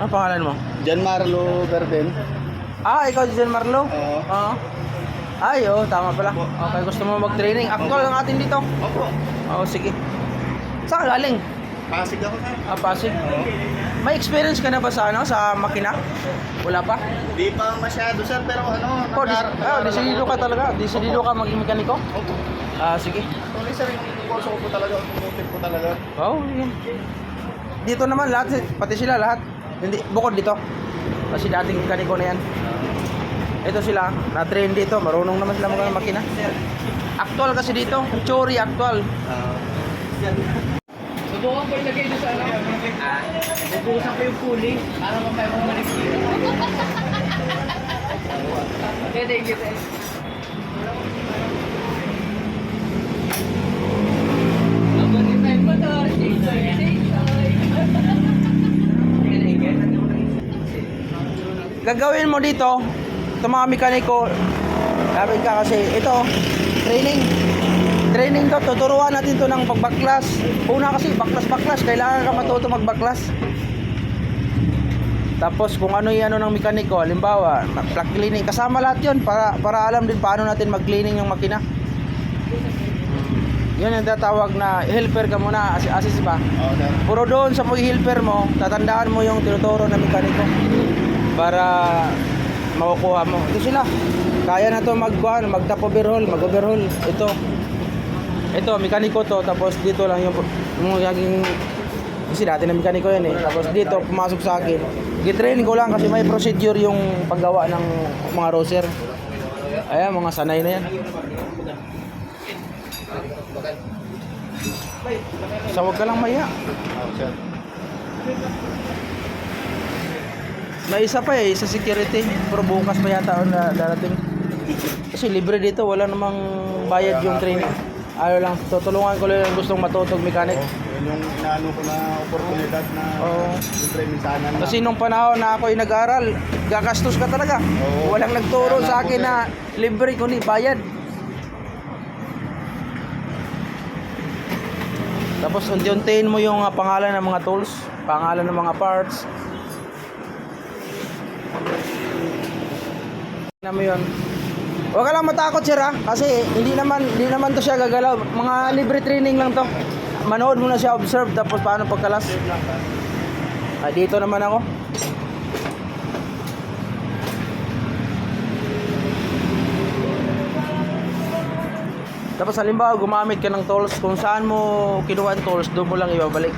Ano pangalan mo? Jan Marlo Garden. Ah, ikaw si John Marlo? Oo. Oo. Ay, oh, tama pala. Okay, gusto mo mag-training. Actual ang atin dito. Opo. Oo, sige. Saan ka galing? Pasig ako sir. Ah, Pasig. May experience ka na ba sa ano, sa makina? Wala pa? Di pa masyado sir, pero ano, Oh, desidido ka talaga. Desidido ka maging mekaniko? Opo. Ah, sige. Tuloy sir, yung kurso ko po talaga, automotive ko talaga. Oo, yun. Dito naman lahat, pati sila lahat. Hindi, bukod dito. Kasi dating mekaniko na yan. Ito sila, na-train dito. Marunong naman sila mag makina. Actual kasi dito. Theory actual. Subukan ko ilagay doon sa ano. Bubuhusan ko yung puli para mamaya mo manikira. Okay, thank you. Gagawin mo dito, ito mga mekaniko, sabi ka kasi, ito, training to, tuturuan natin to ng pagbaklas. Una kasi, baklas, kailangan ka matuto magbaklas. Tapos kung ano yung ano ng mekaniko, halimbawa, plug cleaning, kasama lahat yun, para alam din paano natin mag-cleaning yung makina. Yun yung tatawag na helper ka muna, assist ba? Oo sir. Puro doon sa pag-helper mo, tatandaan mo yung tinuturo ng mekaniko para makukuha mo. Ito sila. Kaya na to mag-tap overhaul, mag-overhaul. Ito, mekaniko to. Tapos dito lang yung laging kasi dati na mekaniko yan eh. Tapos dito, pumasok sa akin. Gitrain ko lang kasi may procedure yung paggawa ng mga roser. Ayan, mga sanay na yan. So, huwag ka lang maya. Oo sir. May isa pa eh, sa security. Pero bukas pa yata na darating. Kasi libre dito, wala namang bayad yung training. Ayaw lang, tutulungan ko lang yung gustong matutog mechanic. Yun yung inaano ko na oportunidad na yung training sana na. Kasi nung panahon na ako'y nag-aral, gagastos ka talaga. Oo. Walang nagturo sa akin na libre kundi bayad. Tapos unti-untiin mo yung pangalan ng mga tools, pangalan ng mga parts. Tingnan mo yun. Huwag ka lang matakot sir ha, kasi hindi naman to siya gagalaw. Mga libre training lang to. Manood mo na siya, observe, tapos paano pagkalas. Dito naman ako. Tapos halimbawa gumamit ka ng tools, kung saan mo kinuha ang tools, doon mo lang ibabalik.